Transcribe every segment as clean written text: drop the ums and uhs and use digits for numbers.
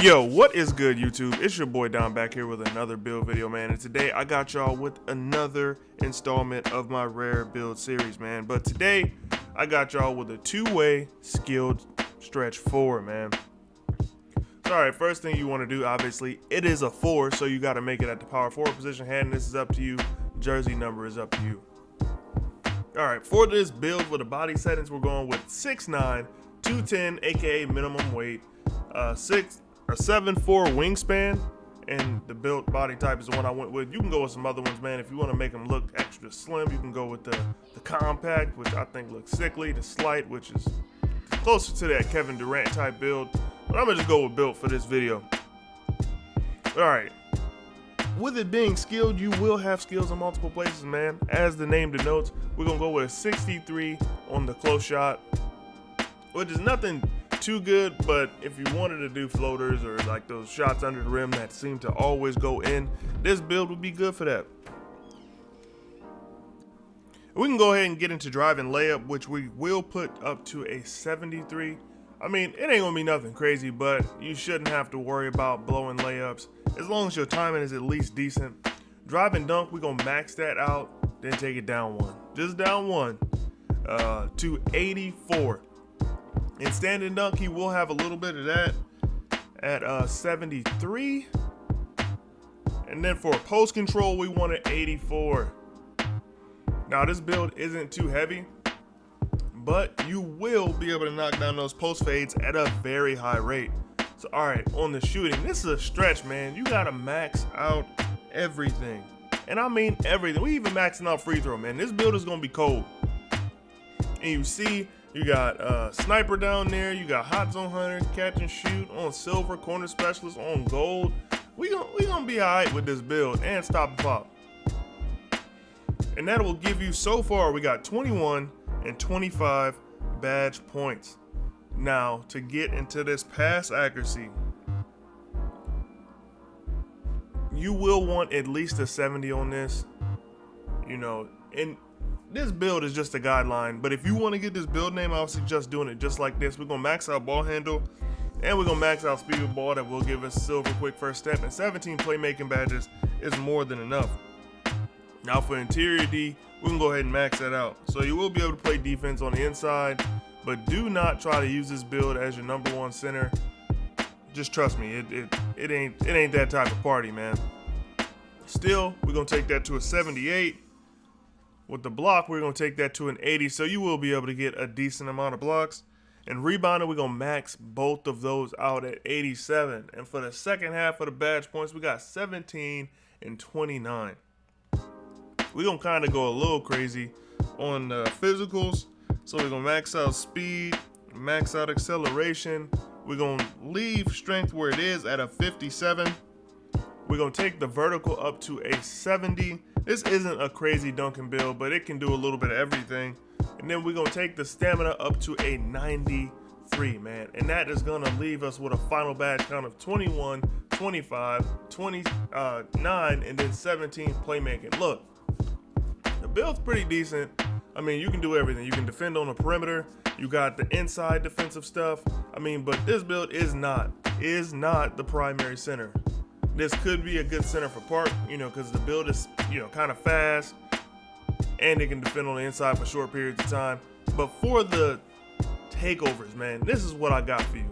Yo, what is good, YouTube? It's your boy Don back here with another build video, man. And today I got y'all with another installment of my rare build series, man. But today I got y'all with a two-way skilled stretch 4, man. So, all right, first thing you want to do, obviously, it is a 4, so you got to make it at the power forward position. Hand, this is up to you. Jersey number is up to you. All right, for this build with the body settings, we're going with 6'9", 210, aka minimum weight, 7'4" wingspan, and the build body type is the one I went with. You can go with some other ones, man. If you want to make them look extra slim, you can go with the compact, which I think looks sickly, the slight, which is closer to that Kevin Durant type build, but I'm gonna just go with build for this video. All right, with it being skilled, you will have skills in multiple places, man. As the name denotes, we're gonna go with a 63 on the close shot, which is nothing too good, but if you wanted to do floaters or like those shots under the rim that seem to always go in, this build would be good for that. We can go ahead and get into drive and layup, which we will put up to a 73. I mean, it ain't gonna be nothing crazy, but you shouldn't have to worry about blowing layups as long as your timing is at least decent. Drive and dunk, we're gonna max that out, then take it down one, just down one, to 84. In standing dunk, he will have a little bit of that at 73. And then for post control, we want an 84. Now, this build isn't too heavy, but you will be able to knock down those post fades at a very high rate. So, all right, on the shooting, this is a stretch, man. You got to max out everything. And I mean everything. We even maxing out free throw, man. This build is going to be cold. And you see, you got sniper down there. You got hot zone hunter, catch and shoot on silver, corner specialist on gold. We gonna be all right with this build and stop and pop. And that will give you, so far, we got 21 and 25 badge points. Now, to get into this pass accuracy, you will want at least a 70 on this, you know, and this build is just a guideline, but if you want to get this build name, I would suggest doing it just like this. We're going to max out ball handle, and we're going to max out speed with ball. That will give us silver quick first step, and 17 playmaking badges is more than enough. Now for interior D, we can go ahead and max that out. So you will be able to play defense on the inside, but do not try to use this build as your number one center. Just trust me, it ain't that type of party, man. Still, we're going to take that to a 78. With the block, we're going to take that to an 80, so you will be able to get a decent amount of blocks. And rebounding, we're going to max both of those out at 87. And for the second half of the badge points, we got 17 and 29. We're going to kind of go a little crazy on the physicals. So we're going to max out speed, max out acceleration. We're going to leave strength where it is at a 57. We're going to take the vertical up to a 70. This isn't a crazy dunking build, but it can do a little bit of everything. And then we're going to take the stamina up to a 93, man. And that is going to leave us with a final badge count of 21, 25, 29, and then 17 playmaking. Look, the build's pretty decent. I mean, you can do everything. You can defend on the perimeter. You got the inside defensive stuff. I mean, but this build is not the primary center. This could be a good center for Park, you know, because the build is, you know, kind of fast, and they can defend on the inside for short periods of time. But for the takeovers, man, this is what I got for you.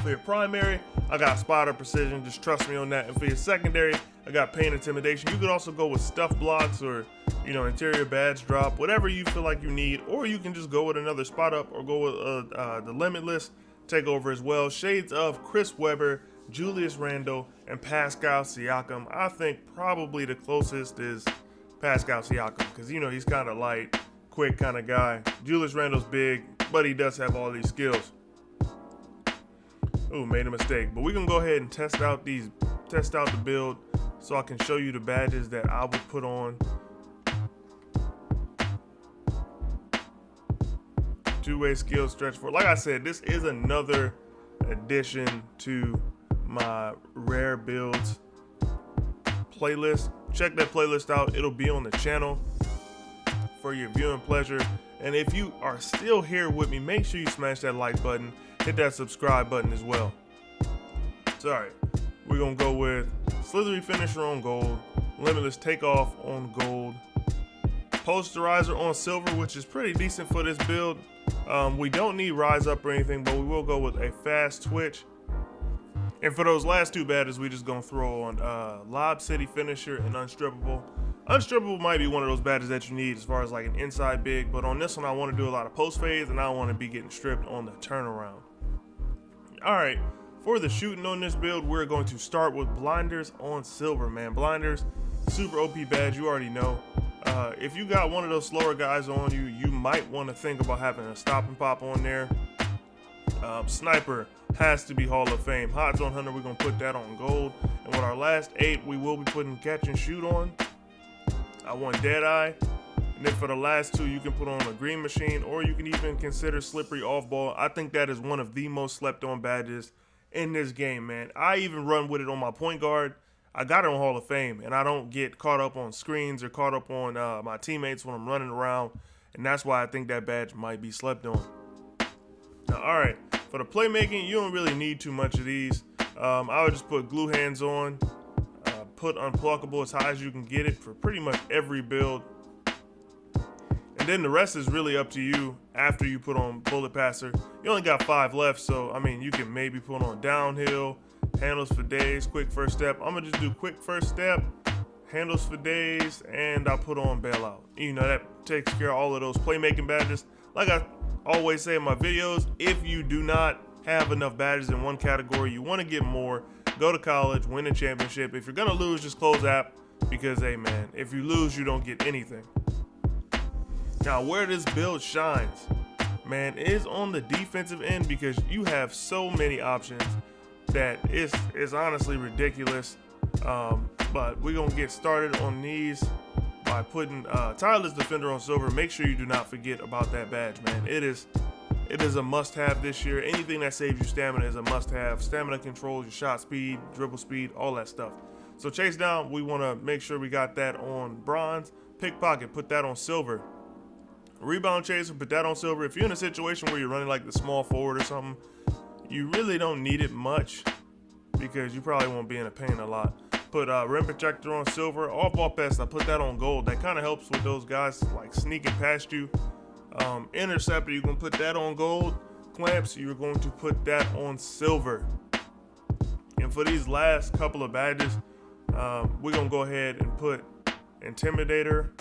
For your primary, I got spotter precision. Just trust me on that. And for your secondary, I got paint intimidation. You could also go with stuff blocks or, you know, interior badge drop, whatever you feel like you need. Or you can just go with another spot up or go with the limitless takeover as well. Shades of Chris Webber, Julius Randle, and Pascal Siakam. I think probably the closest is Pascal Siakam because, you know, he's kind of light, quick kind of guy. Julius Randle's big, but he does have all these skills. Ooh, made a mistake. But we're going to go ahead and test out the build so I can show you the badges that I would put on. Two-way skill stretch for. Like I said, this is another addition to my rare builds playlist. Check that playlist out. It'll be on the channel for your viewing pleasure. And if you are still here with me, make sure you smash that like button, hit that subscribe button as well. Sorry. We're going to go with Slithery Finisher on gold, Limitless Takeoff on gold, Posterizer on silver, which is pretty decent for this build. We don't need Rise Up or anything, but we will go with a Fast Twitch. And for those last two badges, we just gonna throw on Lob City Finisher and Unstrippable. Unstrippable might be one of those badges that you need as far as like an inside big, but on this one I want to do a lot of post phase and I don't want to be getting stripped on the turnaround. Alright, for the shooting on this build, we're going to start with Blinders on silver, man. Blinders, super OP badge, you already know. If you got one of those slower guys on you, you might want to think about having a stop and pop on there. Sniper has to be Hall of Fame. Hot Zone Hunter, we're going to put that on gold. And with our last 8, we will be putting Catch and Shoot on. I want Deadeye. And then for the last 2, you can put on a Green Machine, or you can even consider Slippery Off Ball. I think that is one of the most slept on badges in this game, man. I even run with it on my point guard. I got it on Hall of Fame, and I don't get caught up on screens or caught up on my teammates when I'm running around, and that's why I think that badge might be slept on. Now, all right, for the playmaking, you don't really need too much of these. I would just put Glue Hands on, put Unpluckable as high as you can get it for pretty much every build. And then the rest is really up to you after you put on Bullet Passer. You only got 5 left, so, I mean, you can maybe put on Downhill, Handles for Days, Quick First Step. I'm going to just do Quick First Step, Handles for Days, and I'll put on Bailout. You know, that takes care of all of those playmaking badges. Like I always say in my videos, if you do not have enough badges in one category, you want to get more, go to college, win a championship. If you're going to lose, just close app because, hey, man, if you lose, you don't get anything. Now, where this build shines, man, is on the defensive end because you have so many options that it's honestly ridiculous. But we're going to get started on these by putting Tireless Defender on silver. Make sure you do not forget about that badge, man. It is a must-have this year. Anything that saves you stamina is a must-have. Stamina controls your shot speed, dribble speed, all that stuff. So Chase Down, we want to make sure we got that on bronze. Pickpocket, put that on silver. Rebound Chaser, put that on silver. If you're in a situation where you're running like the small forward or something, you really don't need it much because you probably won't be in a paint a lot. Put Rim Protector on silver. Off Ball Pest, I put that on gold. That kind of helps with those guys like sneaking past you. Interceptor, you're going to put that on gold. Clamps, you're going to put that on silver. And for these last couple of badges, we're going to go ahead and put Intimidator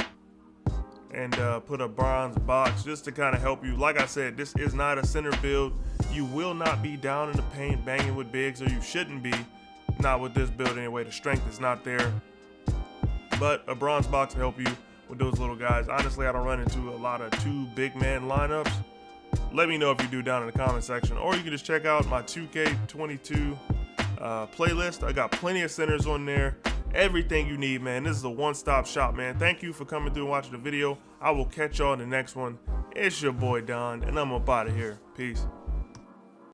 and put a bronze box just to kind of help you. Like I said, this is not a center build. You will not be down in the paint banging with bigs, or you shouldn't be. Not with this build anyway. The strength is not there. But a bronze box will help you with those little guys. Honestly, I don't run into a lot of 2 big man lineups. Let me know if you do down in the comment section, or you can just check out my 2K22 playlist. I got plenty of centers on there. Everything you need, man. This is a one-stop shop, man. Thank you for coming through and watching the video. I will catch y'all in the next one. It's your boy Don, and I'm up out of here. Peace.